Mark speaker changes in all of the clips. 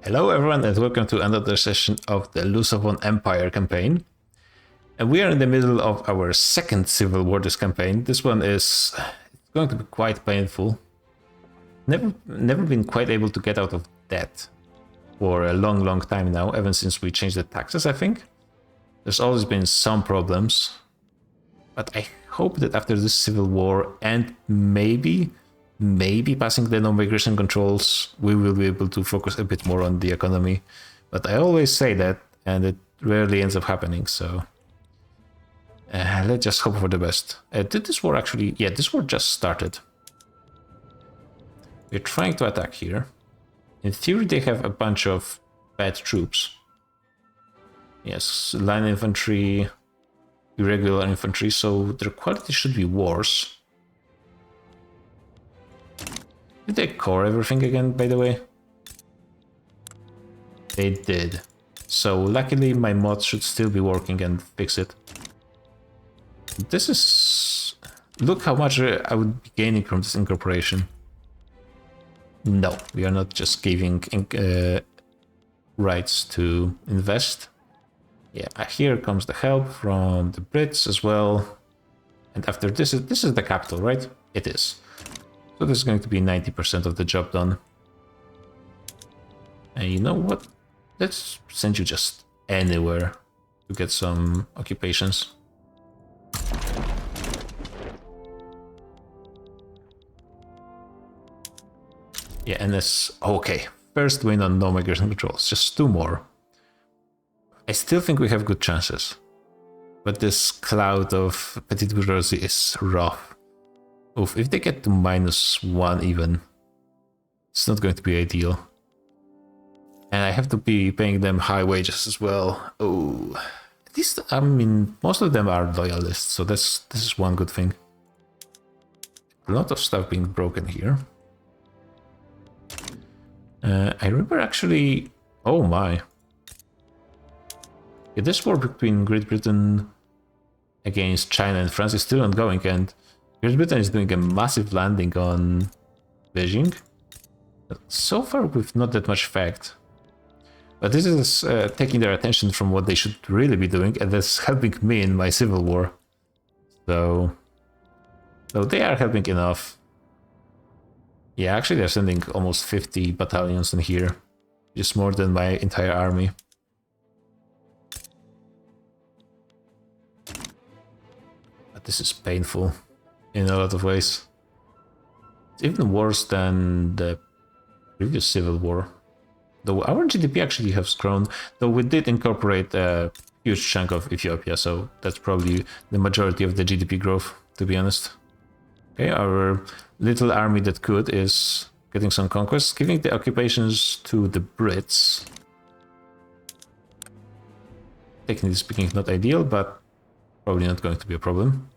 Speaker 1: Hello everyone and welcome to another session of the Lusophone Empire campaign. And we are in the middle of our second civil war this campaign. This one is going to be quite painful. Never been quite able to get out of debt for a long time now, ever since we changed the taxes, I think. There's always been some problems. But I hope that after this civil war and maybe passing the no-migration controls, we will be able to focus a bit more on the economy. But I always say that, and it rarely ends up happening, so... let's just hope for the best. Did this war actually... Yeah, this war just started. We're trying to attack here. In theory, they have a bunch of bad troops. Yes, line infantry, irregular infantry, so their quality should be worse. Did they core everything again, by the way? They did. So luckily my mods should still be working and fix it. This is... Look how much I would be gaining from this incorporation. No, we are not just giving rights to invest. Yeah, here comes the help from the Brits as well. And after this is the capital, right? It is. So this is going to be 90% of the job done. And you know what? Let's send you just anywhere to get some occupations. Yeah, and this... Okay, first win on no migration controls. Just 2 more. I still think we have good chances. But this cloud of petite bourgeoisie is rough. Oof, if they get to -1 even, it's not going to be ideal. And I have to be paying them high wages as well. Oh, at least, I mean, most of them are loyalists, so this is one good thing. A lot of stuff being broken here. I remember actually... Oh my. Yeah, this war between Great Britain against China and France is still ongoing, and Great Britain is doing a massive landing on Beijing. So far with not that much effect. But this is taking their attention from what they should really be doing, and that's helping me in my civil war. So they are helping enough. Yeah, actually they're sending almost 50 battalions in here. Just more than my entire army. But this is painful in a lot of ways. It's even worse than the previous civil war. Though our GDP actually has grown, though we did incorporate a huge chunk of Ethiopia, so that's probably the majority of the GDP growth, to be honest. Okay, our little army that could is getting some conquests, giving the occupations to the Brits. Technically speaking, not ideal, but probably not going to be a problem.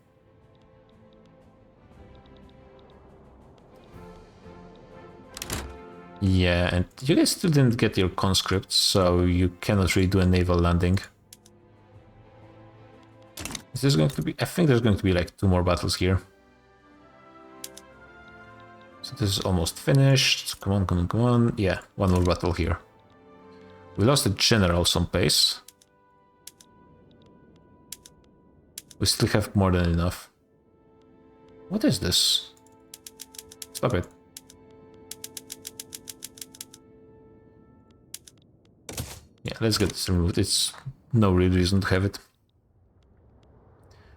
Speaker 1: Yeah, and you guys still didn't get your conscripts, so you cannot really do a naval landing. Is this going to be... I think there's going to be like 2 more battles here. So this is almost finished. Come on, come on, come on. Yeah, 1 more battle here. We lost a general some pace. We still have more than enough. What is this? Stop it. Yeah, let's get this removed. It's no real reason to have it.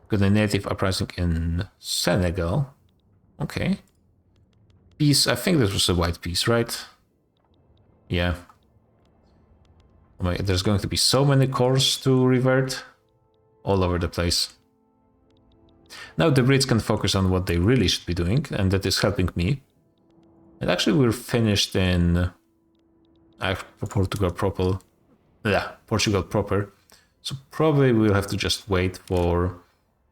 Speaker 1: Got a native uprising in Senegal. Okay. Peace. I think this was a white peace, right? Yeah. Oh my, there's going to be so many cores to revert. All over the place. Now the Brits can focus on what they really should be doing, and that is helping me. And actually we're finished in Portugal proper. Yeah, Portugal proper. So probably we'll have to just wait for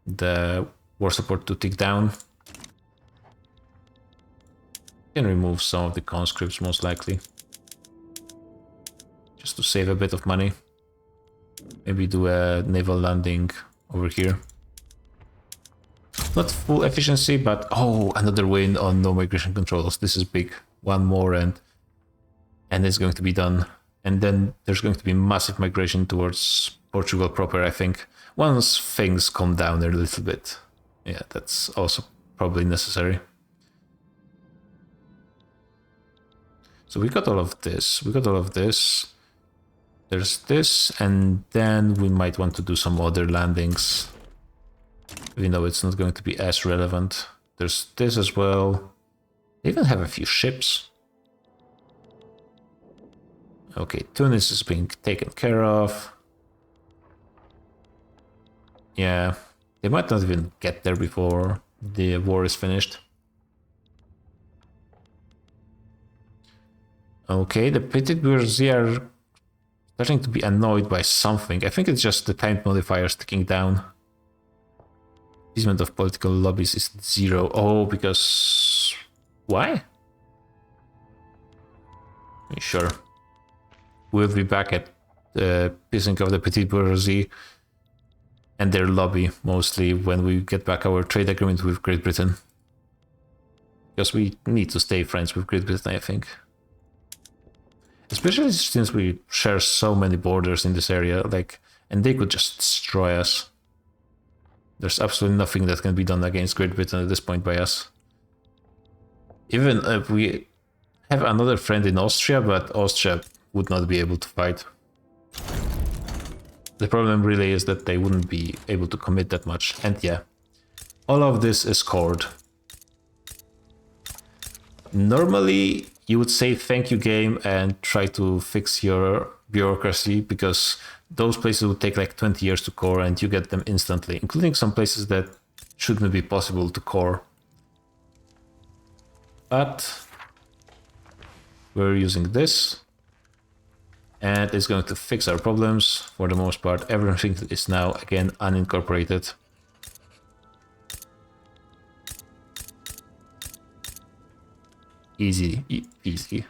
Speaker 1: the war support to tick down. Can remove some of the conscripts most likely. Just to save a bit of money. Maybe do a naval landing over here. Not full efficiency, but oh, another win on no migration controls. This is big. 1 more and it's going to be done. And then there's going to be massive migration towards Portugal proper, I think, once things calm down a little bit. Yeah, that's also probably necessary. So we got all of this. We got all of this. There's this, and then we might want to do some other landings, even though it's not going to be as relevant. There's this as well. They even have a few ships. Okay, Tunis is being taken care of. Yeah, they might not even get there before the war is finished. Okay, the petite bourgeoisie are starting to be annoyed by something. I think it's just the time modifier sticking down. Appeasement of political lobbies is 0. Oh, because... why? Sure. We'll be back at pissing off the petite bourgeoisie and their lobby, mostly, when we get back our trade agreement with Great Britain. Because we need to stay friends with Great Britain, I think. Especially since we share so many borders in this area, like, and they could just destroy us. There's absolutely nothing that can be done against Great Britain at this point by us. Even if we have another friend in Austria, but Austria would not be able to fight. The problem really is that they wouldn't be able to commit that much. And yeah, all of this is cored. Normally, you would say thank you game and try to fix your bureaucracy, because those places would take like 20 years to core and you get them instantly, including some places that shouldn't be possible to core. But we're using this, and it's going to fix our problems for the most part. Everything is now again unincorporated. Easy, easy.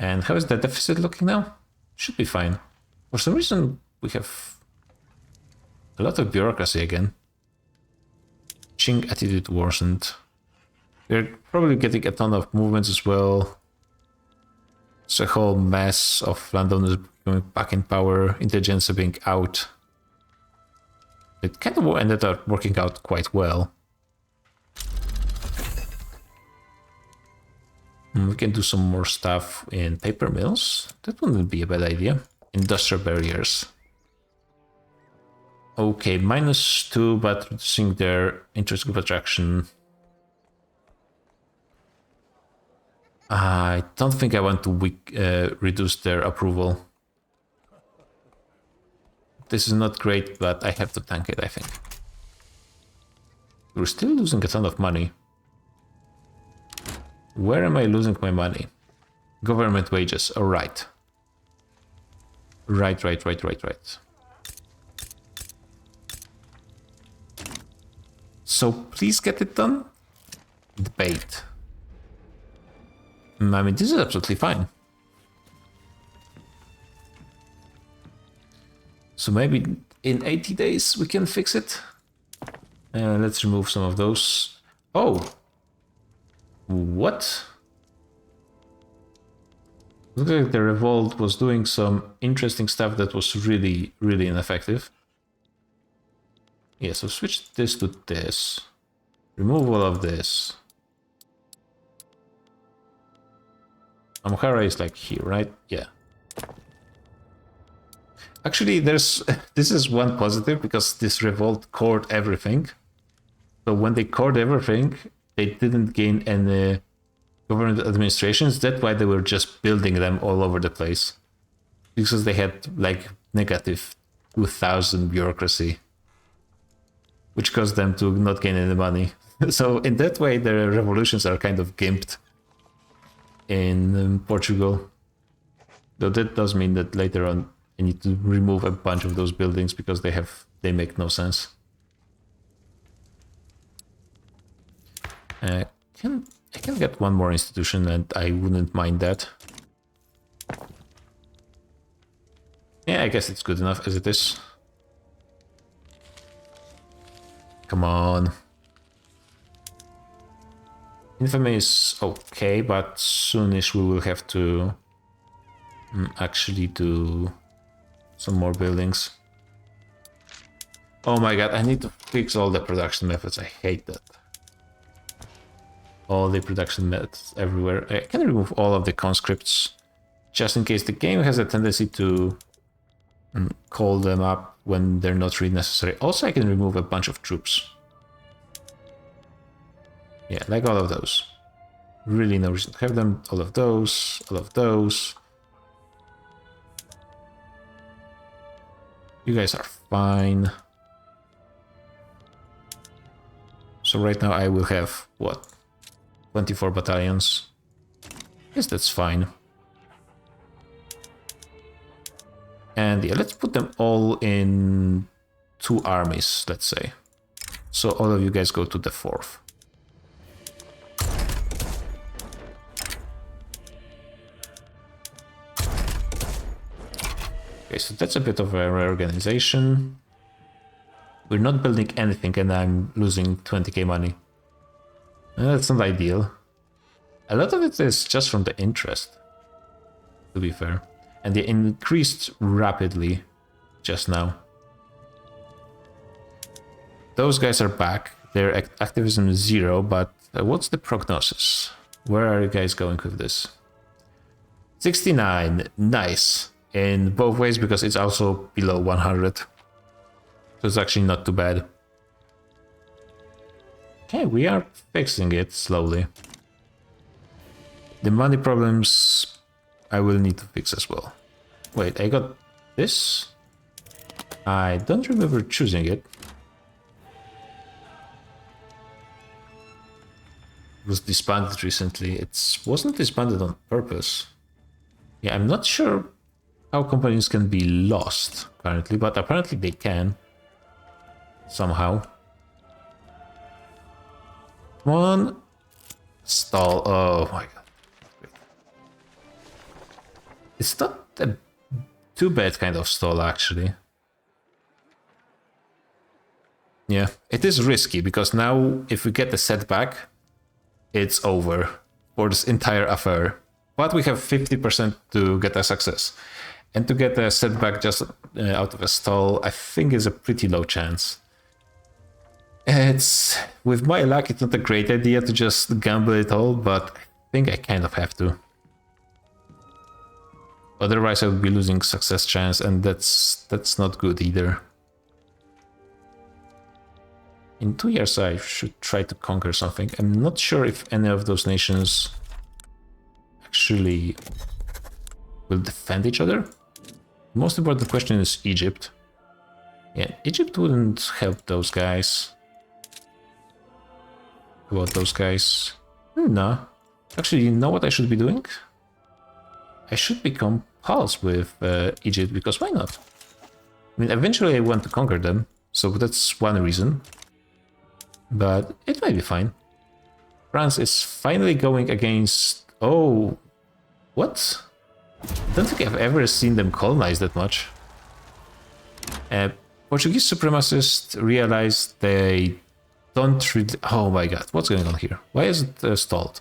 Speaker 1: And how is the deficit looking now? Should be fine. For some reason, we have a lot of bureaucracy again. Qing attitude worsened. We're probably getting a ton of movements as well. It's a whole mess of landowners going back in power, intelligentsia being out. It kind of ended up working out quite well. We can do some more stuff in paper mills. That wouldn't be a bad idea. Industrial barriers. Okay, -2, but reducing their interest group attraction. I don't think I want to reduce their approval. This is not great, but I have to tank it, I think. We're still losing a ton of money. Where am I losing my money? Government wages, alright. Right. So please get it done. Debate. I mean, this is absolutely fine. So maybe in 80 days we can fix it. Let's remove some of those. Oh! What? Looks like the revolt was doing some interesting stuff that was really, really ineffective. Yeah, so switch this to this. Remove all of this. Amhara is like here, right? Yeah. Actually, this is one positive, because this revolt cored everything. So when they cored everything, they didn't gain any government administrations. That's why they were just building them all over the place. Because they had like negative 2000 bureaucracy, which caused them to not gain any money. So in that way, their revolutions are kind of gimped in Portugal. Though that does mean that later on you need to remove a bunch of those buildings because they make no sense. I can get one more institution, and I wouldn't mind that. Yeah, I guess it's good enough as it is. Come on. Infamy is okay, but soonish we will have to actually do some more buildings. Oh my god, I need to fix all the production methods. I hate that. All the production methods everywhere. I can remove all of the conscripts, just in case the game has a tendency to call them up when they're not really necessary. Also, I can remove a bunch of troops. Yeah, like all of those. Really no reason to have them. All of those, all of those. You guys are fine. So right now I will have, what, 24 battalions. Yes, that's fine. And yeah, let's put them all in 2 armies, let's say. So all of you guys go to the 4th. Okay, so that's a bit of a reorganization. We're not building anything and I'm losing 20k money. That's not ideal. A lot of it is just from the interest, to be fair. And they increased rapidly just now. Those guys are back. Their activism is 0, but what's the prognosis? Where are you guys going with this? 69, nice. In both ways, because it's also below 100. So it's actually not too bad. Okay, we are fixing it slowly. The money problems I will need to fix as well. Wait, I got this? I don't remember choosing it. It was disbanded recently. It wasn't disbanded on purpose. Yeah, I'm not sure how companies can be lost currently, but apparently they can. Somehow. Come on. Stall. Oh my god. It's not a too bad kind of stall, actually. Yeah, it is risky, because now if we get a setback, it's over for this entire affair. But we have 50% to get a success. And to get a setback just out of a stall, I think is a pretty low chance. It's, with my luck, it's not a great idea to just gamble it all, but I think I kind of have to. Otherwise I would be losing success chance, and that's not good either. In 2 years I should try to conquer something. I'm not sure if any of those nations actually will defend each other. The most important question is Egypt. Yeah, Egypt wouldn't help those guys. About those guys? No. Actually, you know what I should be doing? I should become pals with Egypt, because why not? I mean, eventually I want to conquer them, so that's one reason. But it might be fine. France is finally going against... Oh, what? I don't think I've ever seen them colonize that much. Portuguese supremacists realized they don't really... Oh my god, what's going on here? Why is it stalled?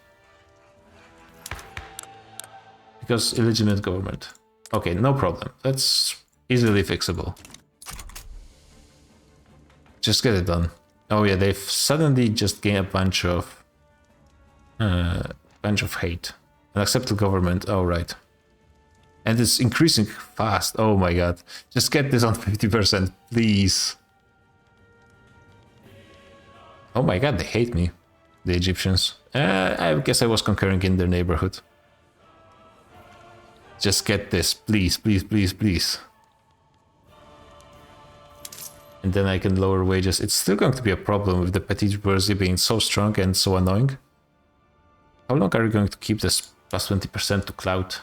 Speaker 1: Because illegitimate government. Okay, no problem. That's easily fixable. Just get it done. Oh yeah, they've suddenly just gained a bunch of hate. An accepted government. Oh right. And it's increasing fast. Oh my god. Just get this on 50%, please. Oh my god, they hate me. The Egyptians. I guess I was conquering in their neighborhood. Just get this, please, please, please, please. And then I can lower wages. It's still going to be a problem with the petite bourgeoisie being so strong and so annoying. How long are you going to keep this plus 20% to clout?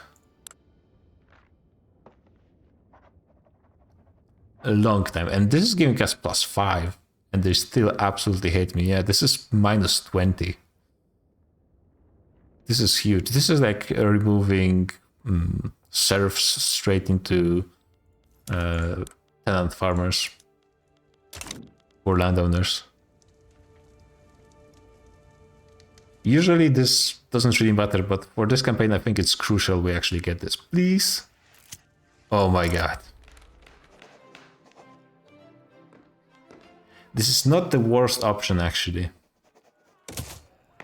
Speaker 1: A long time. And this is giving us plus 5. And they still absolutely hate me. Yeah, this is minus 20. This is huge. This is like removing serfs straight into tenant farmers or landowners. Usually this doesn't really matter, but for this campaign I think it's crucial we actually get this. Please. Oh my god. This is not the worst option actually.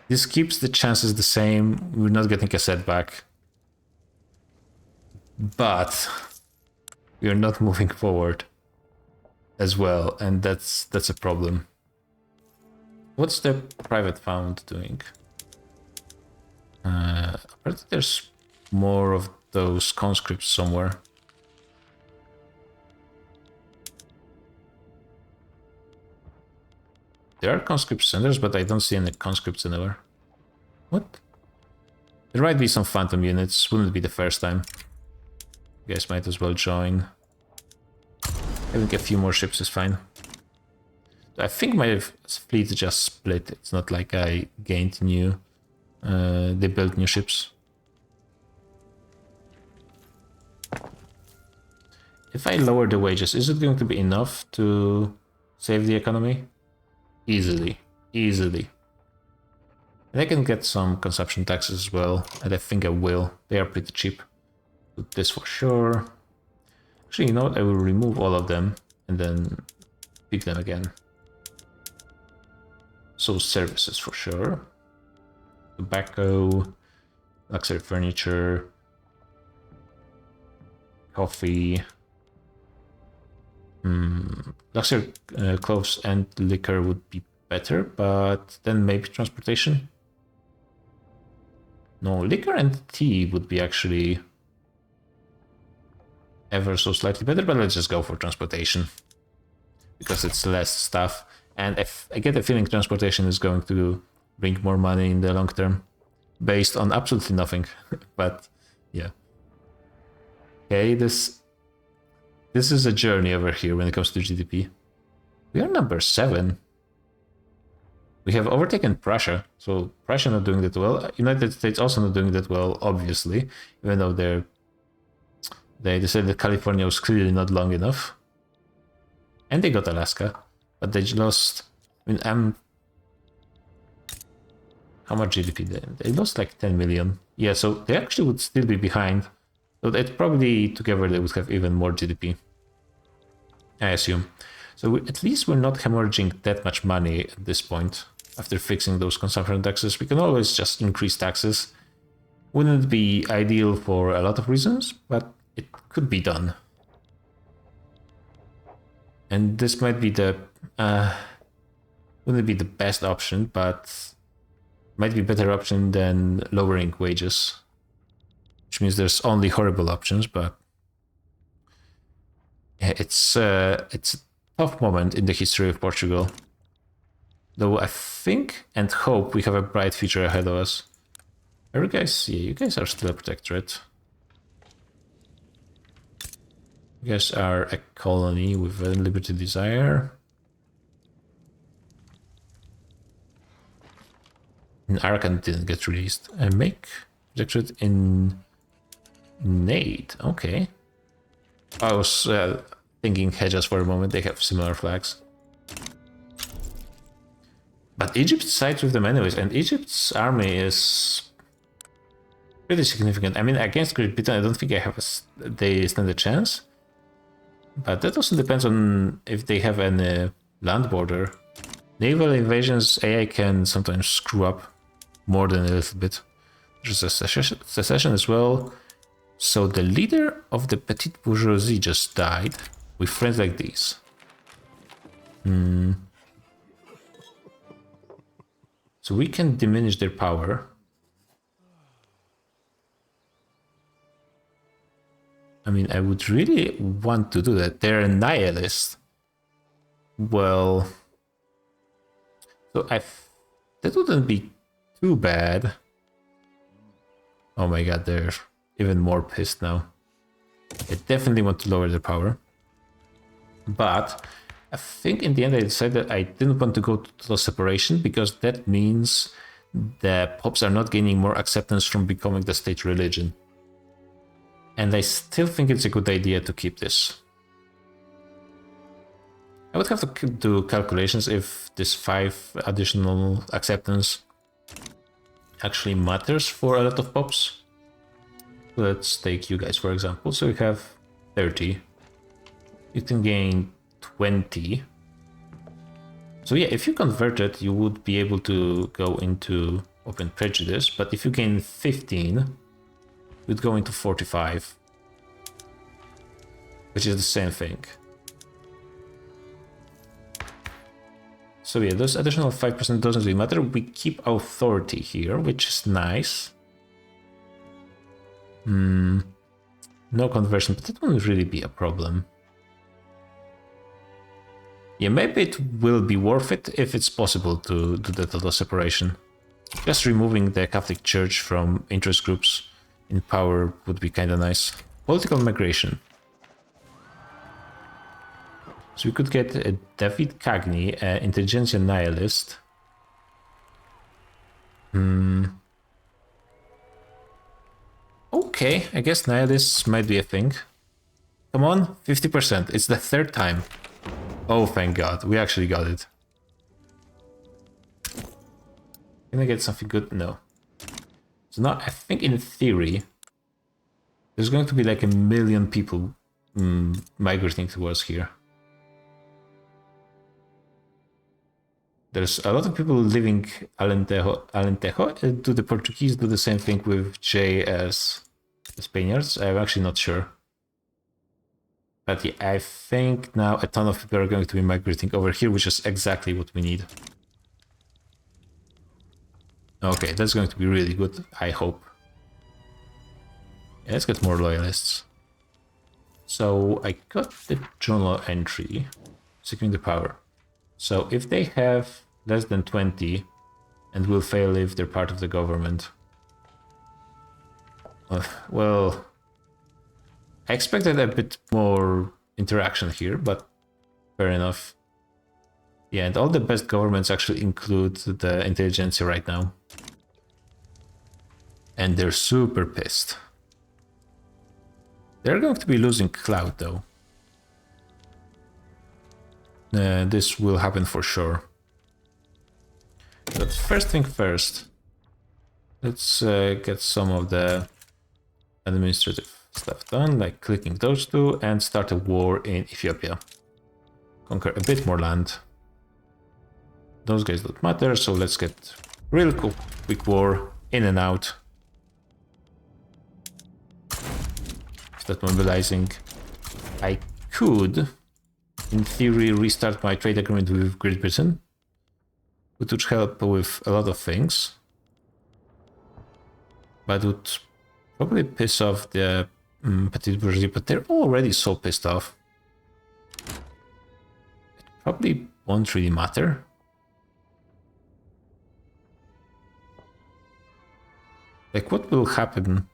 Speaker 1: This keeps the chances the same, we're not getting a setback. But we are not moving forward as well, and that's a problem. What's the private found doing? Apparently there's more of those conscripts somewhere. There are conscript centers, but I don't see any conscripts anywhere. What? There might be some phantom units, wouldn't be the first time. You guys might as well join. Having a few more ships is fine. I think my fleet just split. It's not like I gained new... they built new ships. If I lower the wages, is it going to be enough to save the economy? Easily. Easily. And I can get some consumption taxes as well, and I think I will. They are pretty cheap. Do this for sure. Actually, you know what? I will remove all of them and then pick them again. So services for sure. Tobacco, luxury furniture, coffee, luxury clothes and liquor would be better, but then maybe transportation. No, liquor and tea would be actually ever so slightly better, but let's just go for transportation because it's less stuff. And if I get a feeling transportation is going to bring more money in the long term based on absolutely nothing. But yeah. Okay, this is a journey over here when it comes to GDP. We are number 7. We have overtaken Prussia, so Prussia not doing that well. United States also not doing that well, obviously, even though they decided that California was clearly not long enough. And they got Alaska, but they lost... I mean, how much GDP? They lost like 10 million. Yeah, so they actually would still be behind. So that probably together they would have even more GDP. I assume. So at least we're not hemorrhaging that much money at this point. After fixing those consumption taxes, we can always just increase taxes. Wouldn't be ideal for a lot of reasons, but it could be done. And this might be the... wouldn't be the best option, but might be a better option than lowering wages. Which means there's only horrible options, but... yeah, it's a tough moment in the history of Portugal. Though I think and hope we have a bright future ahead of us. Are you guys... yeah, you guys are still a protectorate. You guys are a colony with a liberty desire. And Arakan didn't get released. Make protectorate in Nate. Okay. I was thinking Hedges for a moment. They have similar flags. But Egypt sides with them anyways, and Egypt's army is pretty significant. I mean, against Great Britain, I don't think they stand a chance. But that also depends on if they have any land border. Naval invasions, AI can sometimes screw up more than a little bit. There's a secession as well. So the leader of the petite bourgeoisie just died with friends like these. So we can diminish their power. I mean, I would really want to do that. They're a nihilist. Well, so that wouldn't be too bad. Oh my god, they're even more pissed now. I definitely want to lower their power. But I think in the end I decided I didn't want to go to total separation because that means the popes are not gaining more acceptance from becoming the state religion. And I still think it's a good idea to keep this. I would have to do calculations if this 5 additional acceptance actually matters for a lot of pops. Let's take you guys for example. So we have 30. You can gain 20. So yeah, if you converted, you would be able to go into open prejudice, but if you gain 15, you'd go into 45, which is the same thing. So yeah, those additional 5% doesn't really matter. We keep authority here, which is nice. No conversion, but that won't really be a problem. Yeah, maybe it will be worth it if it's possible to do the total separation. Just removing the Catholic Church from interest groups in power would be kind of nice. Political migration. So we could get David Cagney, intelligentsia nihilist. Okay, I guess nihilists might be a thing. Come on, 50%. It's the third time. Oh, thank God. We actually got it. Can I get something good? No. So now I think in theory, there's going to be like 1 million people migrating towards here. There's a lot of people living Alentejo. Do the Portuguese do the same thing with J as the Spaniards? I'm actually not sure. But yeah, I think now a ton of people are going to be migrating over here, which is exactly what we need. Okay, that's going to be really good, I hope. Yeah, let's get more loyalists. So I got the journal entry, securing the power. So if they have less than 20 and will fail if they're part of the government. Well, I expected a bit more interaction here, but fair enough. Yeah, and all the best governments actually include the intelligentsia right now. And they're super pissed. They're going to be losing clout though. This will happen for sure. But first thing first, let's get some of the administrative stuff done, like clicking those two, and start a war in Ethiopia. Conquer a bit more land. Those guys don't matter, so let's get real quick war, in and out. Start mobilizing. I could, in theory, restart my trade agreement with Great Britain, which would help with a lot of things, but would probably piss off the petite bourgeoisie, but they're already so pissed off. It probably won't really matter. Like, what will happen?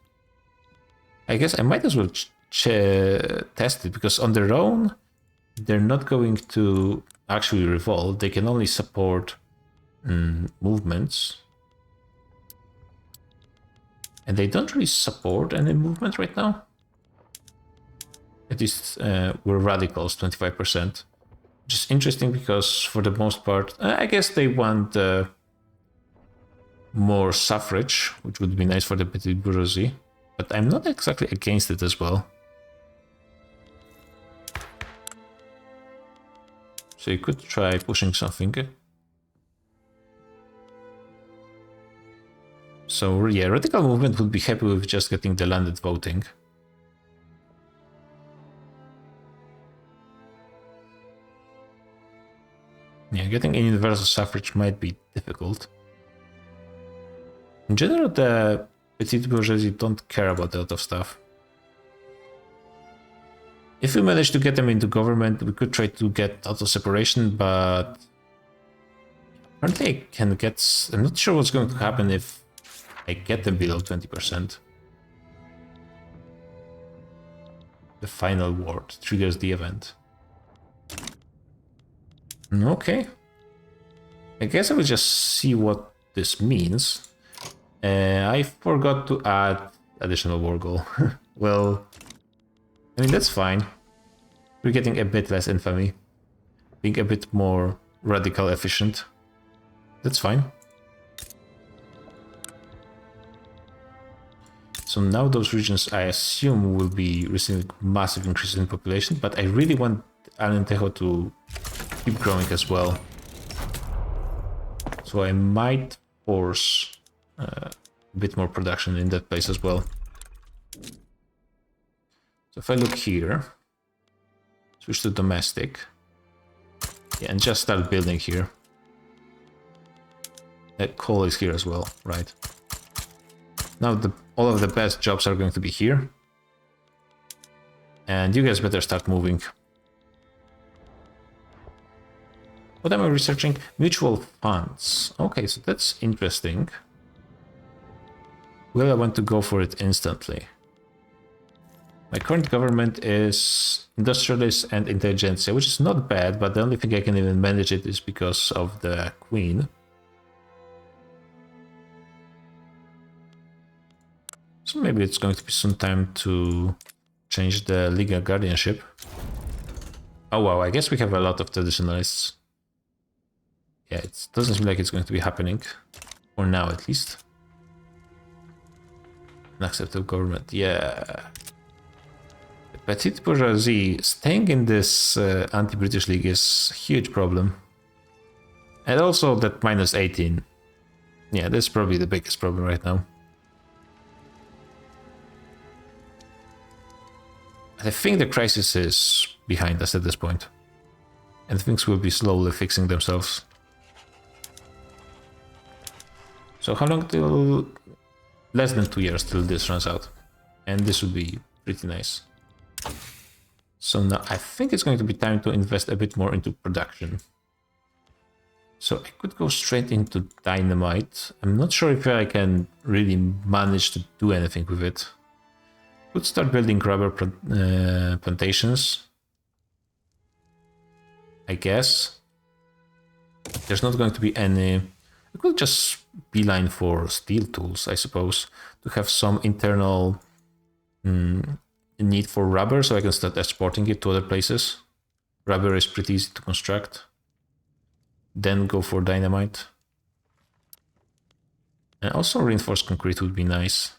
Speaker 1: I guess I might as well test it, because on their own, they're not going to actually revolt. They can only support movements. And they don't really support any movement right now. At least we're radicals, 25%. Which is interesting because for the most part, I guess they want more suffrage, which would be nice for the petite bourgeoisie. But I'm not exactly against it as well. So you could try pushing something. So yeah, radical movement would be happy with just getting the landed voting. Yeah, getting a universal suffrage might be difficult. In general, the petite bourgeoisie don't care about a lot of stuff. If we manage to get them into government, we could try to get auto separation, but apparently I can get... I'm not sure what's going to happen if I get them below 20%. The final ward triggers the event. Okay. I guess I will just see what this means. I forgot to add additional war goal. Well, I mean, that's fine. We're getting a bit less infamy. Being a bit more radical efficient. That's fine. So now those regions, I assume, will be receiving massive increases in population, but I really want Alentejo to keep growing as well. So I might force a bit more production in that place as well. So if I look here, switch to domestic, yeah, and just start building here. That coal is here as well, right? Now all of the best jobs are going to be here. And you guys better start moving. What am I researching? Mutual funds. Okay, so that's interesting. Will I want to go for it instantly? My current government is industrialist and intelligentsia, which is not bad, but the only thing I can even manage it is because of the queen. So maybe it's going to be some time to change the legal guardianship. Oh wow, I guess we have a lot of traditionalists. Yeah, it doesn't seem like it's going to be happening. For now, at least. An acceptable government, yeah. Petite bourgeoisie, staying in this anti-British league is a huge problem. And also that minus 18. Yeah, that's probably the biggest problem right now. I think the crisis is behind us at this point. And things will be slowly fixing themselves. So how long till... Less than 2 years till this runs out. And this would be pretty nice. So now I think it's going to be time to invest a bit more into production. So I could go straight into dynamite. I'm not sure if I can really manage to do anything with it. Could start building rubber plantations. I guess. There's not going to be any... I could just beeline for steel tools, I suppose. To have some internal... need for rubber, so I can start exporting it to other places. Rubber is pretty easy to construct. Then go for dynamite. And also reinforced concrete would be nice.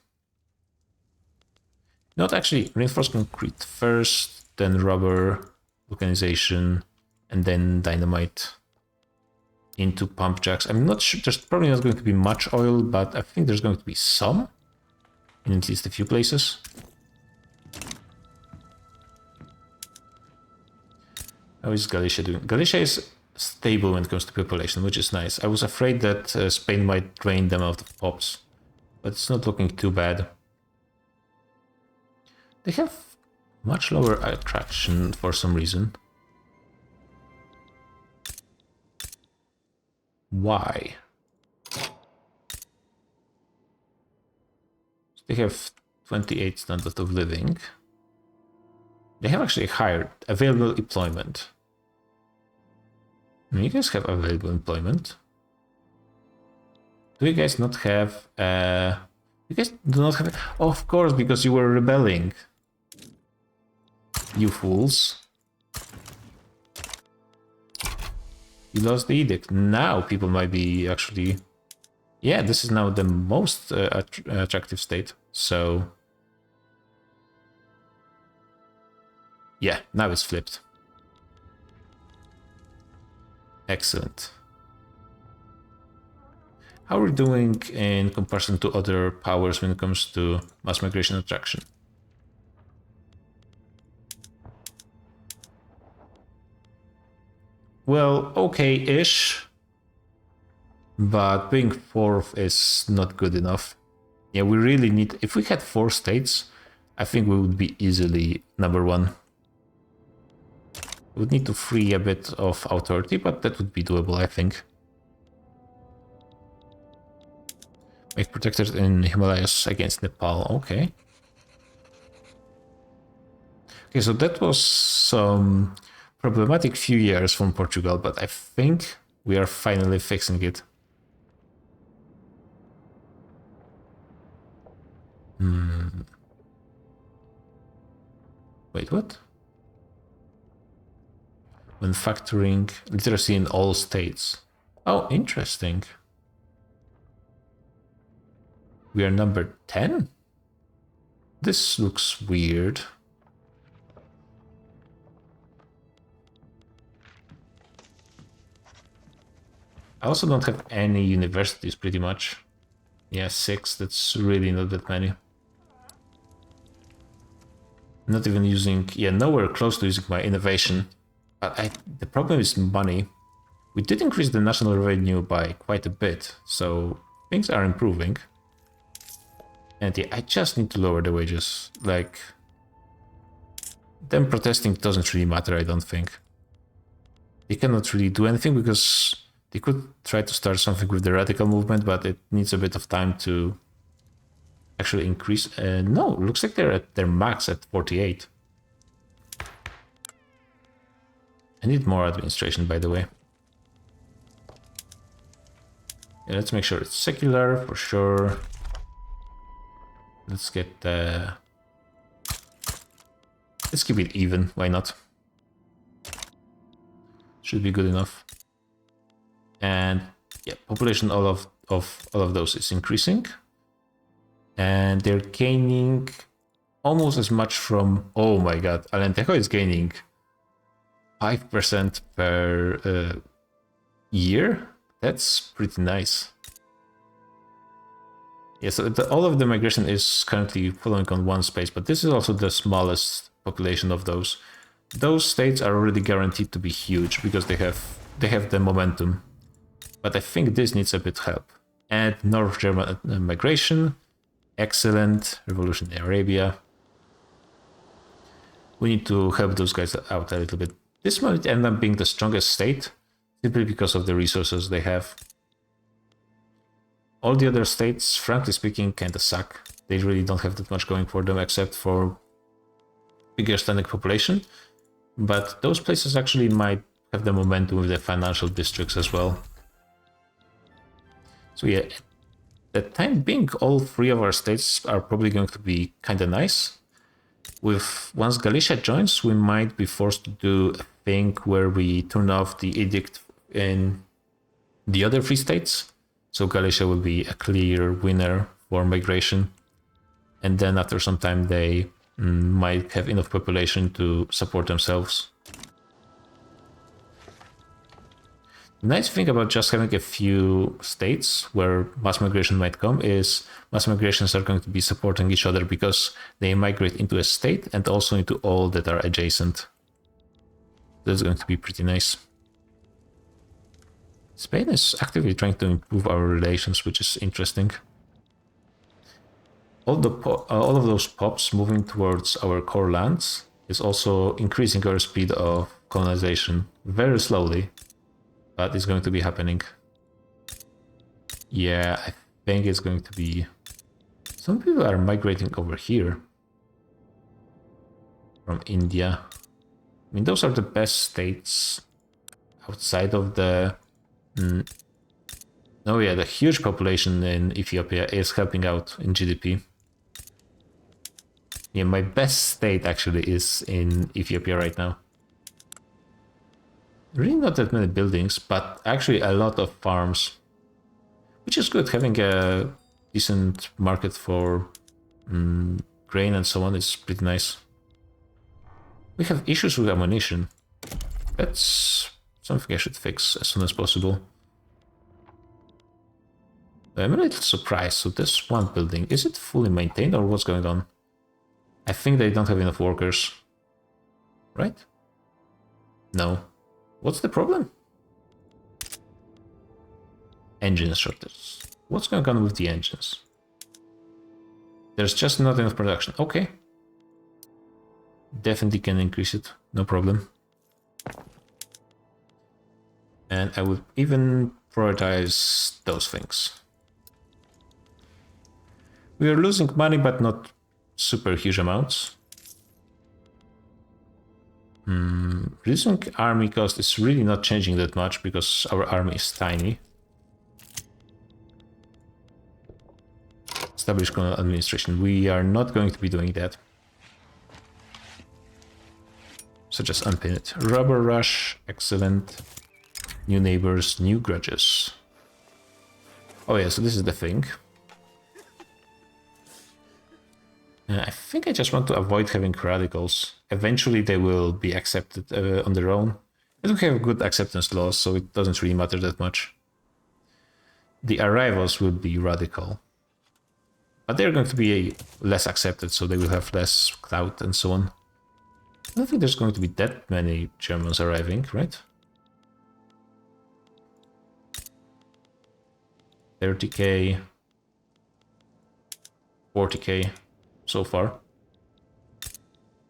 Speaker 1: Not actually, reinforced concrete first, then rubber, vulcanization, and then dynamite into pump jacks. I'm not sure, there's probably not going to be much oil, but I think there's going to be some in at least a few places. How is Galicia doing? Galicia is stable when it comes to population, which is nice. I was afraid that Spain might drain them out of pops, but it's not looking too bad. They have much lower attraction for some reason. Why? They have 28 standard of living. They have actually higher available employment. You guys have available employment. Do you guys not have... you guys do not have... Oh, of course, because you were rebelling. You fools. You lost the edict. Now people might be actually... Yeah, this is now the most attractive state, so... Yeah, now it's flipped. Excellent. How are we doing in comparison to other powers when it comes to mass migration attraction? Well, okay-ish. But being fourth is not good enough. Yeah, we really need... If we had 4 states, I think we would be easily #1. We would need to free a bit of authority, but that would be doable, I think. Make protectors in Himalayas against Nepal, okay. Okay, so that was some problematic few years from Portugal, but I think we are finally fixing it. Wait, what? When factoring literacy in all states. Oh, interesting. We are number 10? This looks weird. I also don't have any universities, pretty much. Yeah, 6, that's really not that many. Not even using, yeah, nowhere close to using my innovation. But the problem is money. We did increase the national revenue by quite a bit, so things are improving. And yeah, I just need to lower the wages. Like, them protesting doesn't really matter, I don't think. They cannot really do anything because they could try to start something with the radical movement, but it needs a bit of time to actually increase. No, looks like they're at their max at 48. I need more administration, by the way. Yeah, let's make sure it's secular for sure. Let's get let's keep it even, why not? Should be good enough. And yeah, population all of those is increasing. And they're gaining almost as much from, oh my god, Alentejo is gaining 5% per year. That's pretty nice. Yeah, so all of the migration is currently following on one space, but this is also the smallest population of those. Those states are already guaranteed to be huge because they have the momentum. But I think this needs a bit help. And North German migration, excellent. Revolution in Arabia. We need to help those guys out a little bit. This might end up being the strongest state, simply because of the resources they have. All the other states, frankly speaking, kinda suck. They really don't have that much going for them, except for bigger standing population. But those places actually might have the momentum with the financial districts as well. So yeah, at the time being, all 3 of our states are probably going to be kinda nice. Once Galicia joins, we might be forced to do a thing where we turn off the edict in the other 3 states. So Galicia will be a clear winner for migration. And then after some time they might have enough population to support themselves. The nice thing about just having a few states where mass migration might come is mass migrations are going to be supporting each other because they migrate into a state and also into all that are adjacent. That's going to be pretty nice. Spain is actively trying to improve our relations, which is interesting. All of those pops moving towards our core lands is also increasing our speed of colonization very slowly, but it's going to be happening. Yeah, I think it's going to be... Some people are migrating over here from India. I mean, those are the best states outside of the... Oh yeah, the huge population in Ethiopia is helping out in GDP. Yeah, my best state actually is in Ethiopia right now. Really not that many buildings, but actually a lot of farms. Which is good, having a decent market for grain and so on is pretty nice. We have issues with ammunition. That's something I should fix as soon as possible. I'm a little surprised. So this one building, is it fully maintained or what's going on? I think they don't have enough workers. Right? No. What's the problem? Engine shortage. What's going on with the engines? There's just not enough production. Okay. Definitely can increase it. No problem. And I would even prioritize those things. We are losing money, but not super huge amounts. Reducing army cost is really not changing that much because our army is tiny. Establish colonial administration. We are not going to be doing that. So just unpin it. Rubber rush, excellent. New neighbors, new grudges. Oh yeah, so this is the thing. I think I just want to avoid having radicals. Eventually they will be accepted on their own. I don't have good acceptance laws, so it doesn't really matter that much. The arrivals will be radical. But they're going to be less accepted, so they will have less clout and so on. I don't think there's going to be that many Germans arriving, right? 30k, 40k so far.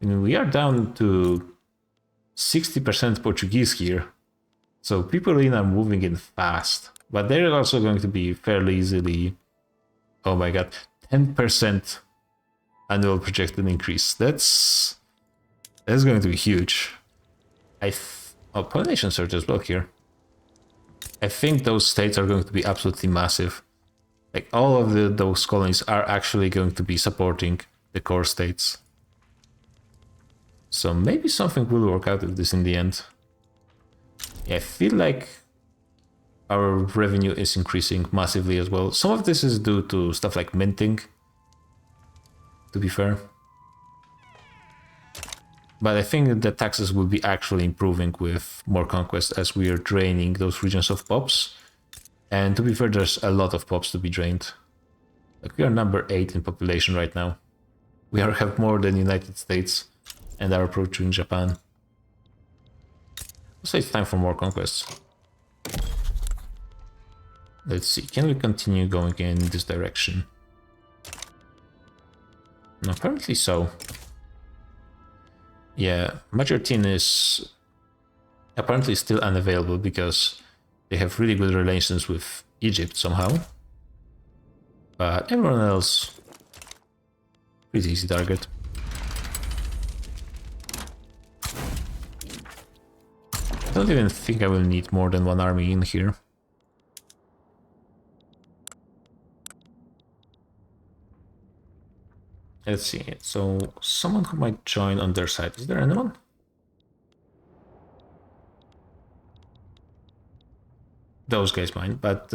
Speaker 1: I mean, we are down to 60% Portuguese here. So people in are moving in fast. But they're also going to be fairly easily... Oh my god, 10% annual projected increase. That's going to be huge. Oh, pollination surge as well here. I think those states are going to be absolutely massive. Like all of those colonies are actually going to be supporting the core states. So maybe something will work out with this in the end. Yeah, I feel like our revenue is increasing massively as well. Some of this is due to stuff like minting, to be fair. But I think the taxes will be actually improving with more conquest as we are draining those regions of pops. And to be fair, there's a lot of pops to be drained. Like we are number 8 in population right now. We have more than United States and are approaching Japan. So it's time for more conquests. Let's see, can we continue going in this direction? No, apparently so. Yeah, Majoritine is apparently still unavailable because they have really good relations with Egypt somehow. But everyone else, pretty easy target. I don't even think I will need more than one army in here. Let's see, so someone who might join on their side. Is there anyone? Those guys might, but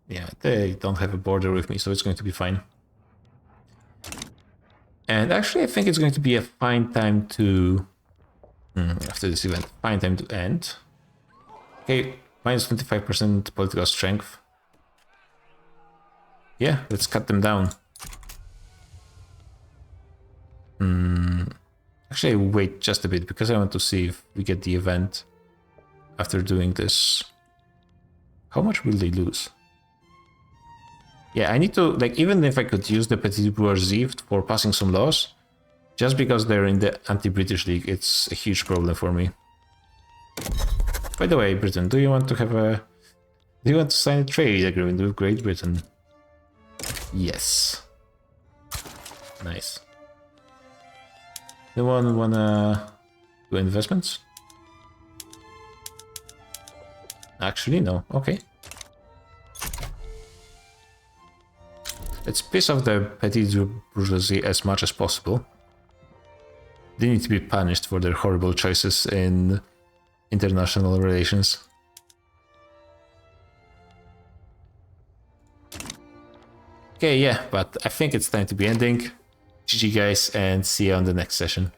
Speaker 1: yeah, they don't have a border with me, so it's going to be fine. And actually, I think it's going to be a fine time to... after this event, fine time to end. Okay, minus 25% political strength. Yeah, let's cut them down. Actually, wait just a bit, because I want to see if we get the event after doing this. How much will they lose? Yeah, I need to, like, even if I could use the Petit Bourgeoisie for passing some laws, just because they're in the anti-British League, it's a huge problem for me. By the way, Britain, do you want to have a... Do you want to sign a trade agreement with Great Britain? Yes. Nice. Anyone wanna do investments? Actually, no. Okay. Let's piss off the petty bourgeoisie as much as possible. They need to be punished for their horrible choices in international relations. Okay, yeah, but I think it's time to be ending. GG guys, and see you on the next session.